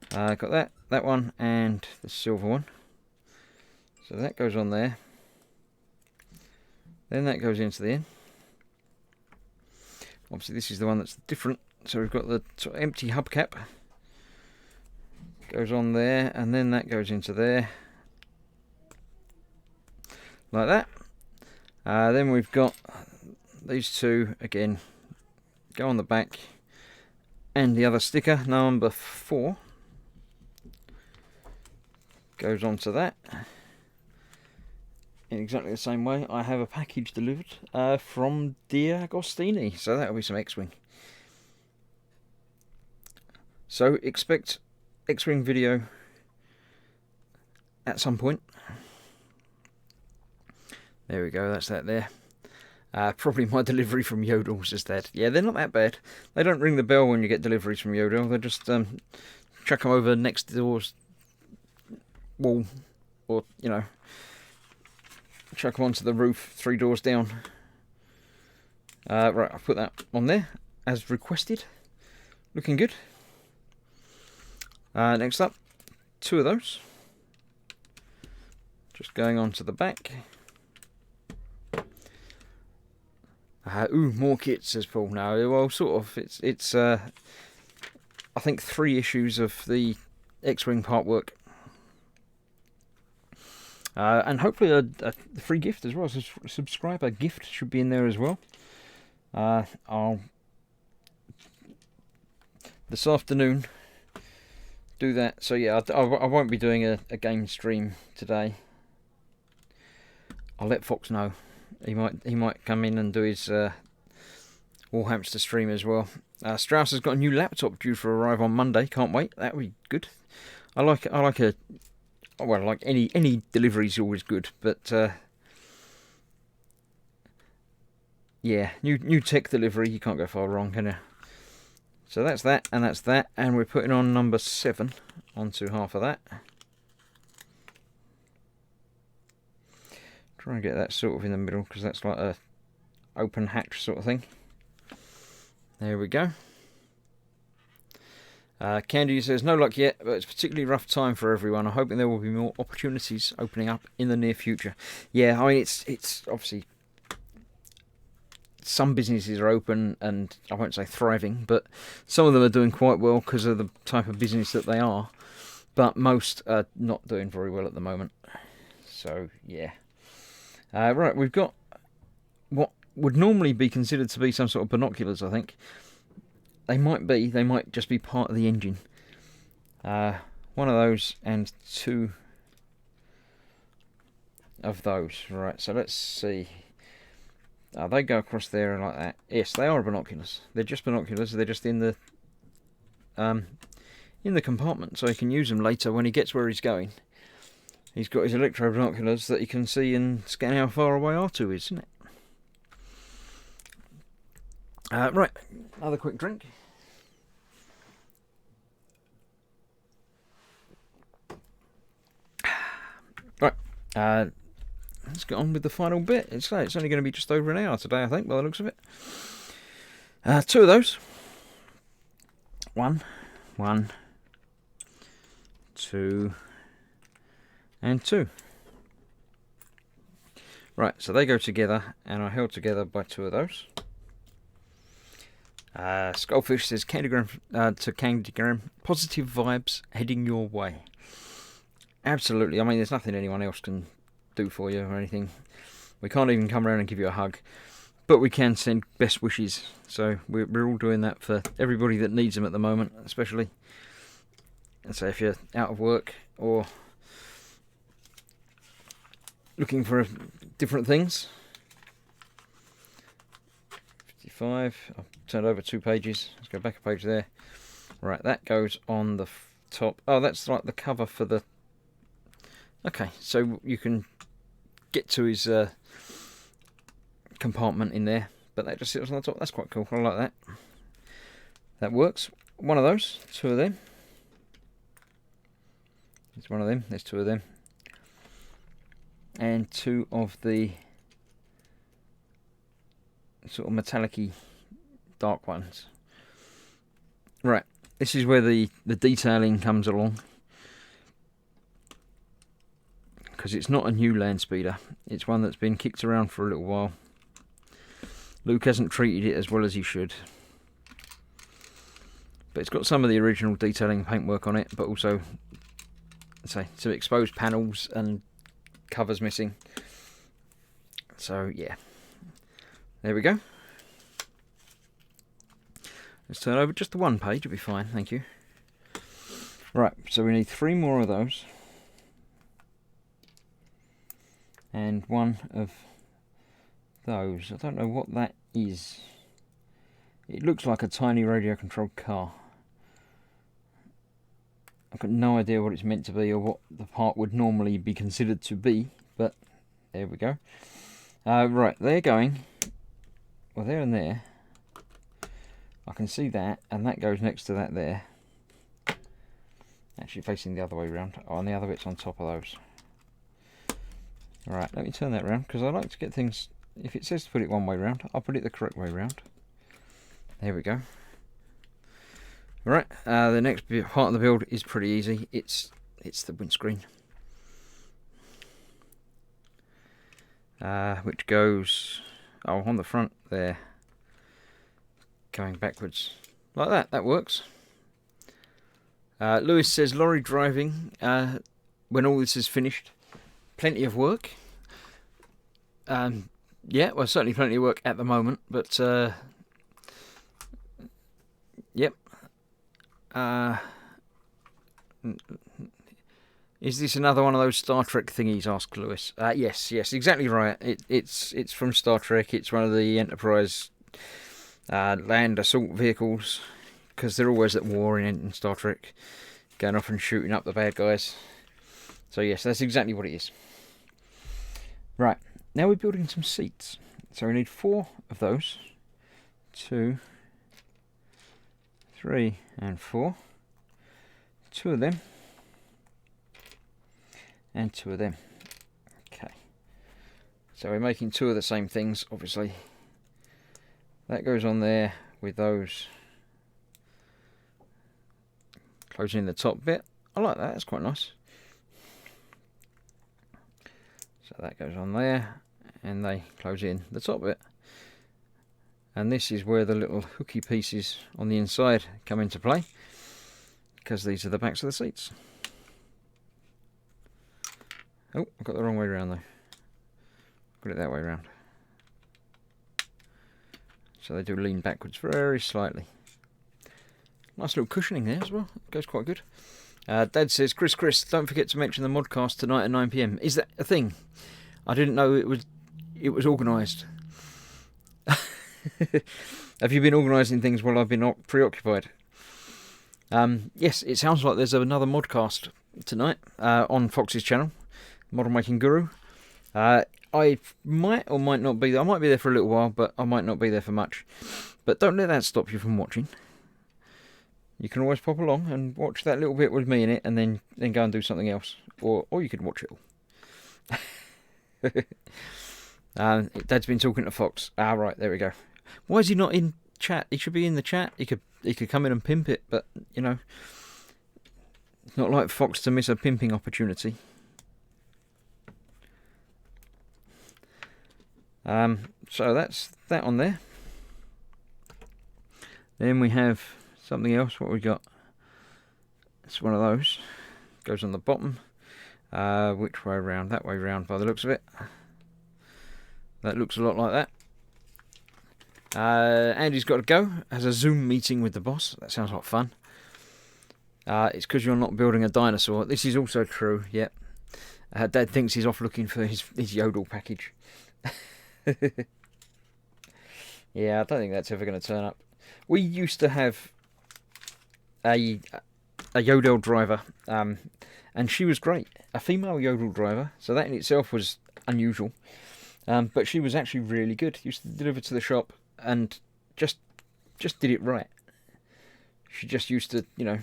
Got that one, and the silver one. So that goes on there. Then that goes into the end. Obviously this is the one that's different. So we've got the sort of empty hubcap. Goes on there, and then that goes into there. Like that. Then we've got these 2, again, go on the back. And the other sticker, number 4. Goes onto that in exactly the same way. I have a package delivered from Dear Agostini, so that'll be some X-Wing. So expect X-Wing video at some point. There we go, that's that there. Probably my delivery from Yodel's is that. Yeah, they're not that bad. They don't ring the bell when you get deliveries from Yodel. They just chuck them over next door's wall, or chuck them onto the roof 3 doors down. Right, I'll put that on there as requested. Looking good. Next up, 2 of those. Just going onto the back. Ooh, more kits, says Paul. No, well, sort of. It's I think 3 issues of the X-Wing part work. And hopefully a free gift as well. So subscriber gift should be in there as well. I'll this afternoon do that. So yeah, I won't be doing a game stream today. I'll let Fox know. He might come in and do his Warhamster stream as well. Strauss has got a new laptop due for arrive on Monday. Can't wait. That'll be good. I like any delivery is always good, but yeah, new tech delivery, you can't go far wrong, can you? So that's that, and we're putting on number 7 onto half of that. Try and get that sort of in the middle, because that's like a open hatch sort of thing. There we go. Candy says, no luck yet, but it's a particularly rough time for everyone. I'm hoping there will be more opportunities opening up in the near future. Yeah, I mean, it's obviously some businesses are open and I won't say thriving, but some of them are doing quite well because of the type of business that they are. But most are not doing very well at the moment. So, yeah. Right, we've got what would normally be considered to be some sort of binoculars, I think. They might just be part of the engine. One of those and 2 of those. Right, so let's see. They go across there like that. Yes, they are binoculars. They're just binoculars. They're just in the compartment, so he can use them later when he gets where he's going. He's got his electro binoculars that he can see and scan how far away R2 is, isn't it? Right, another quick drink. Right, let's get on with the final bit. It's only going to be just over an hour today, I think, by the looks of it. 2 of those. One, 2, and 2. Right, so they go together and are held together by 2 of those. Skullfish says, Candygram to Candygram, positive vibes heading your way. Absolutely. I mean, there's nothing anyone else can do for you or anything. We can't even come around and give you a hug, but we can send best wishes. So we're all doing that for everybody that needs them at the moment, especially. And so if you're out of work or looking for different things. 55. I've turned over 2 pages. Let's go back a page there. Right, that goes on the top. Oh, that's like the cover for the... Okay, so you can get to his compartment in there, but that just sits on the top. That's quite cool. I like that. That works. One of those. 2 of them. There's one of them. There's 2 of them. And 2 of the sort of metallic-y dark ones. Right, this is where the detailing comes along, because it's not a new Landspeeder. It's one that's been kicked around for a little while. Luke hasn't treated it as well as he should, but it's got some of the original detailing and paintwork on it, but also, say, some exposed panels and covers missing. So yeah, there we go. Let's turn over just the 1 page, it'll be fine, thank you. Right, so we need 3 more of those. And 1 of those. I don't know what that is. It looks like a tiny radio controlled car. I've got no idea what it's meant to be or what the part would normally be considered to be, but there we go. Right, they're going, well, there and there. I can see that, and that goes next to that there. Actually facing the other way around. Oh, and the other bit's on top of those. Right, let me turn that around, because I like to get things, if it says to put it one way round, I'll put it the correct way round. There we go. Right, the next part of the build is pretty easy. It's the windscreen. Which goes, on the front there. Going backwards. Like that, that works. Lewis says, lorry driving, when all this is finished. Plenty of work. Yeah, well, certainly plenty of work at the moment, but yep. Is this another one of those Star Trek thingies? Asked Lewis. Yes, exactly right. It's from Star Trek. It's one of the Enterprise land assault vehicles, because they're always at war in Star Trek, going off and shooting up the bad guys. So yes, that's exactly what it is. Right, now we're building some seats. So we need 4 of those. 2, 3 and 4. 2 of them. And 2 of them. Okay. So we're making 2 of the same things, obviously. That goes on there with those. Closing the top bit. I like that, that's quite nice. So that goes on there, and they close in the top bit. And this is where the little hooky pieces on the inside come into play, because these are the backs of the seats. Oh, I got the wrong way around though. Got it that way around. So they do lean backwards very slightly. Nice little cushioning there as well. It goes quite good. Dad says, Chris, don't forget to mention the modcast tonight at 9 PM. Is that a thing? I didn't know it was organised. Have you been organising things while I've been preoccupied? Yes, it sounds like there's another modcast tonight on Fox's channel, Model Making Guru. I might or might not be there. I might be there for a little while, but I might not be there for much. But don't let that stop you from watching. You can always pop along and watch that little bit with me in it, and then go and do something else. Or you could watch it all. Dad's been talking to Fox. Ah, right, there we go. Why is he not in chat? He should be in the chat. He could come in and pimp it, but, you know, it's not like Fox to miss a pimping opportunity. So that's that on there. Then we have something else. What we got? It's one of those. Goes on the bottom. Which way around? That way round by the looks of it. That looks a lot like that. Andy's got to go. Has a Zoom meeting with the boss. That sounds like fun. It's because you're not building a dinosaur. This is also true, yep. Dad thinks he's off looking for his Yodel package. Yeah, I don't think that's ever going to turn up. We used to have a Yodel driver, and she was great. A female Yodel driver, so that in itself was unusual. But she was actually really good. Used to deliver to the shop and just did it right. She just used to, you know,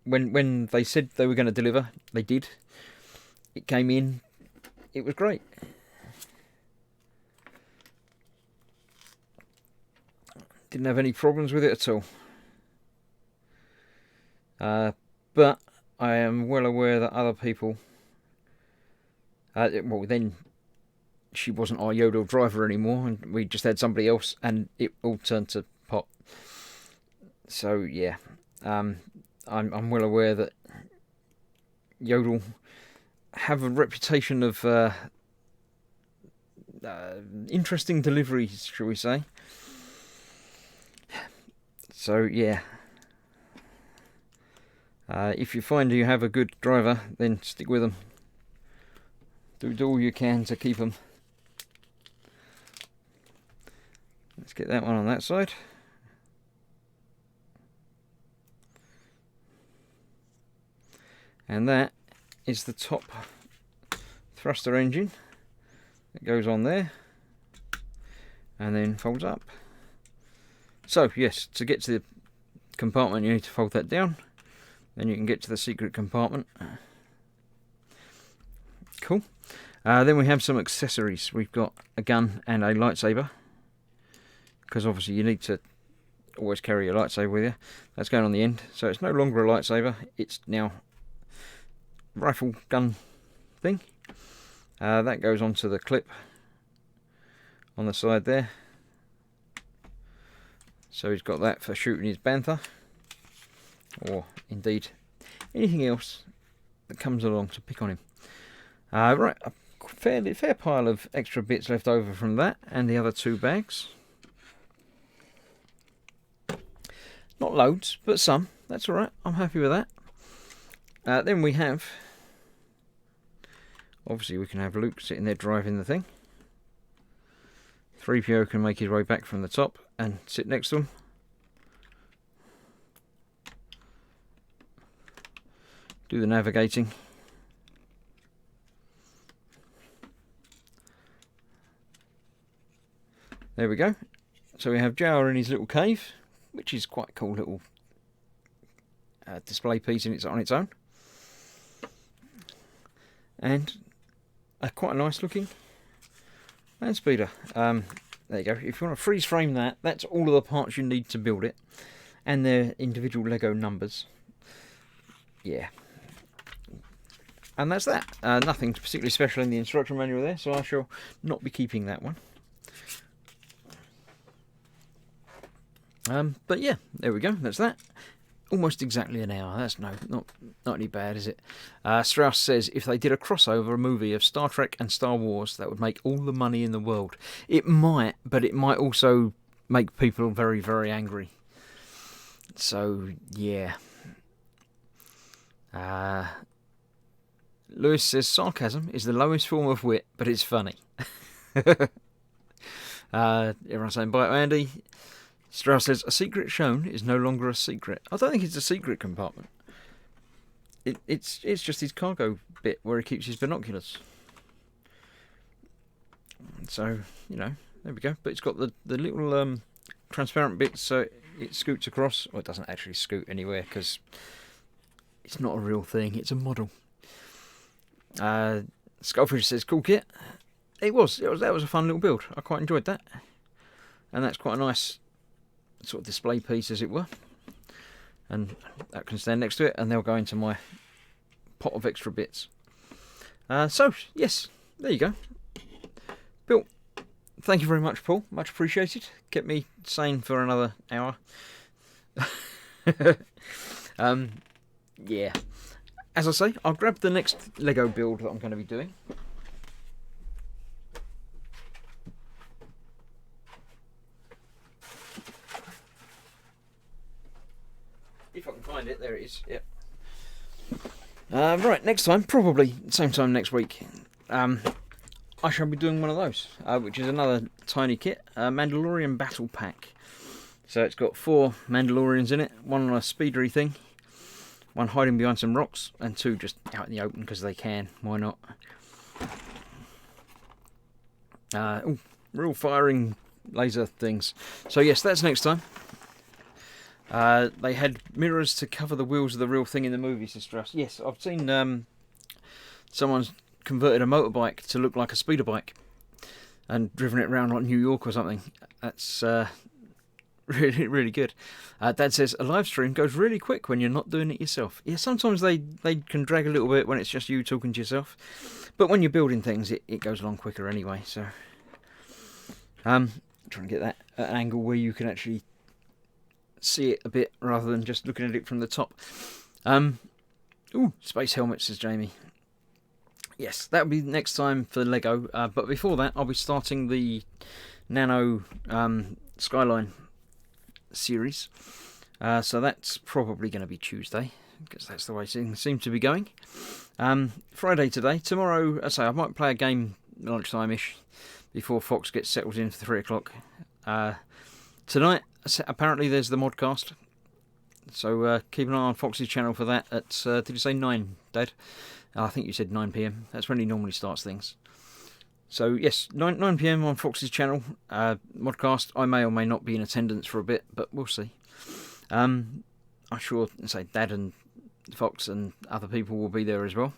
when they said they were going to deliver, they did. It came in. It was great. Didn't have any problems with it at all. But I am well aware that other people... well, then she wasn't our Yodel driver anymore, and we just had somebody else, and it all turned to pot. So, yeah. I'm well aware that Yodel have a reputation of interesting deliveries, shall we say. So, yeah. If you find you have a good driver, then stick with them. Do all you can to keep them. Let's get that one on that side. And that is the top thruster engine. It goes on there and then folds up. So yes, to get to the compartment you need to fold that down. Then you can get to the secret compartment. Cool. Then we have some accessories. We've got a gun and a lightsaber, because obviously you need to always carry your lightsaber with you. That's going on the end, so it's no longer a lightsaber. It's now rifle gun thing. That goes onto the clip on the side there. So he's got that for shooting his bantha, or indeed anything else that comes along to pick on him. Right, a fair pile of extra bits left over from that and the other 2 bags. Not loads, but some. That's alright, I'm happy with that. Then we have, obviously we can have Luke sitting there driving the thing. 3PO can make his way back from the top and sit next to him. Do the navigating. There we go. So we have Jawa in his little cave, which is quite a cool little display piece on its own. And quite a nice looking Landspeeder. There you go. If you want to freeze frame that, that's all of the parts you need to build it. And their individual Lego numbers. Yeah. And that's that. Nothing particularly special in the instruction manual there, so I shall not be keeping that one. But yeah, there we go. That's that. Almost exactly an hour. That's not any bad, is it? Strauss says if they did a crossover movie of Star Trek and Star Wars, that would make all the money in the world. It might, but it might also make people very, very angry. So yeah. Lewis says sarcasm is the lowest form of wit, but it's funny. Everyone's saying bye, Andy. Strauss says a secret shown is no longer a secret. I don't think it's a secret compartment. It's just his cargo bit where he keeps his binoculars. So, you know, there we go. But it's got the little transparent bits so it scoots across. Well, it doesn't actually scoot anywhere because it's not a real thing. It's a model. Skullfish says cool kit. That was a fun little build. I quite enjoyed that. And that's quite a nice sort of display piece, as it were. And that can stand next to it, and they'll go into my pot of extra bits. So, yes, there you go. Built. Thank you very much, Paul. Much appreciated. Kept me sane for another hour. Yeah. As I say, I'll grab the next Lego build that I'm going to be doing. If I can find it, there it is. Yep. Right, next time, probably same time next week, I shall be doing one of those, which is another tiny kit, Mandalorian Battle Pack. So it's got 4 Mandalorians in it, one on a speedery thing, one hiding behind some rocks, and 2 just out in the open because they can. Why not? Real firing laser things. So yes, that's next time. They had mirrors to cover the wheels of the real thing in the movie, says Strauss. Yes, I've seen someone's converted a motorbike to look like a speeder bike and driven it around like New York or something. That's really, really good. Dad says a live stream goes really quick when you're not doing it yourself. Yeah, sometimes they can drag a little bit when it's just you talking to yourself. But when you're building things, it goes along quicker anyway. So, trying to get that at an angle where you can actually see it a bit rather than just looking at it from the top. Ooh, space helmet, says Jamie. Yes, that'll be next time for Lego. But before that, I'll be starting the Nano Skyline series. So that's probably going to be Tuesday, because that's the way things seem to be going. Friday today. Tomorrow, I say I might play a game lunchtime-ish before Fox gets settled in for 3 o'clock. Tonight, apparently there's the modcast. So keep an eye on Fox's channel for that at, did you say 9, Dad? I think you said 9 PM. That's when he normally starts things. So yes, 9 PM on Fox's channel, modcast. I may or may not be in attendance for a bit, but we'll see. I'm sure, say, Dad and Fox and other people will be there as well.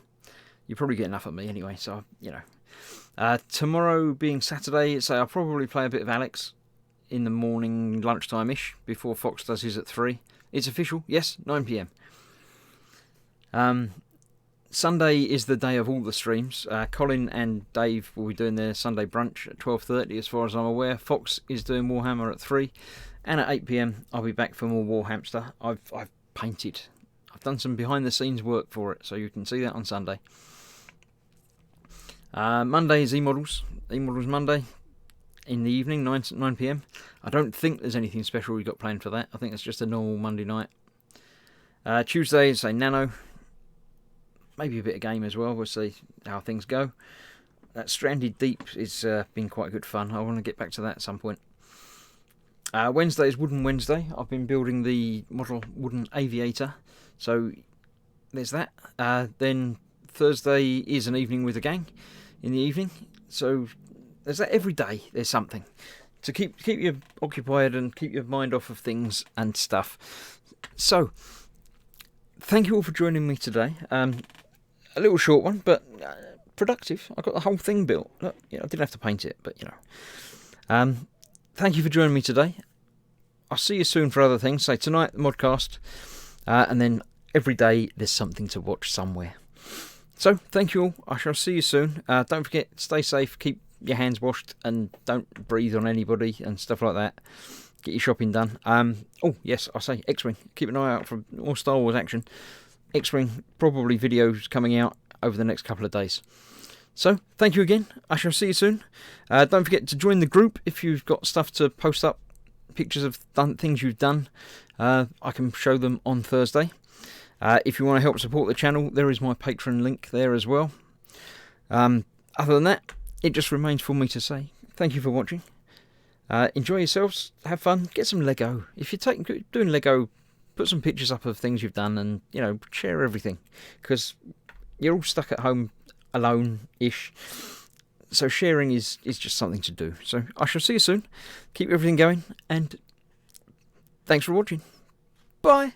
You probably get enough of me anyway, so, you know. Tomorrow being Saturday, so I'll probably play a bit of Alex in the morning, lunchtime-ish, before Fox does his at 3. It's official, yes, 9 PM. Sunday is the day of all the streams. Colin and Dave will be doing their Sunday brunch at 12:30, as far as I'm aware. Fox is doing Warhammer at 3, and at 8 PM I'll be back for more Warhamster. I've painted. I've done some behind-the-scenes work for it, so you can see that on Sunday. Monday is E-Models. E-Models Monday in the evening, 9 PM. I don't think there's anything special we've got planned for that. I think it's just a normal Monday night. Tuesday is, say, Nano. Maybe a bit of game as well. We'll see how things go. That Stranded Deep has been quite good fun. I want to get back to that at some point. Wednesday is Wooden Wednesday. I've been building the model wooden aviator, so there's that. Then Thursday is an evening with the gang in the evening, so there's that. Every day there's something to keep you occupied and keep your mind off of things and stuff. So thank you all for joining me today. A little short one, but productive. I got the whole thing built. Look, I didn't have to paint it, but thank you for joining me today. I'll see you soon for other things. Say tonight, the modcast, and then every day there's something to watch somewhere. So thank you all. I shall see you soon. Don't forget, stay safe, keep your hands washed, and don't breathe on anybody and stuff like that. Get your shopping done. Oh yes, I say X-Wing. Keep an eye out for more Star Wars action. X-Wing, probably videos coming out over the next couple of days. So thank you again. I shall see you soon. Don't forget to join the group if you've got stuff to post up, pictures of things you've done. I can show them on Thursday. If you want to help support the channel, there is my Patreon link there as well. Other than that, it just remains for me to say thank you for watching. Enjoy yourselves, have fun, get some Lego. If you're doing Lego, put some pictures up of things you've done, and share everything, because you're all stuck at home alone-ish. So sharing is just something to do. So I shall see you soon. Keep everything going, and thanks for watching. Bye.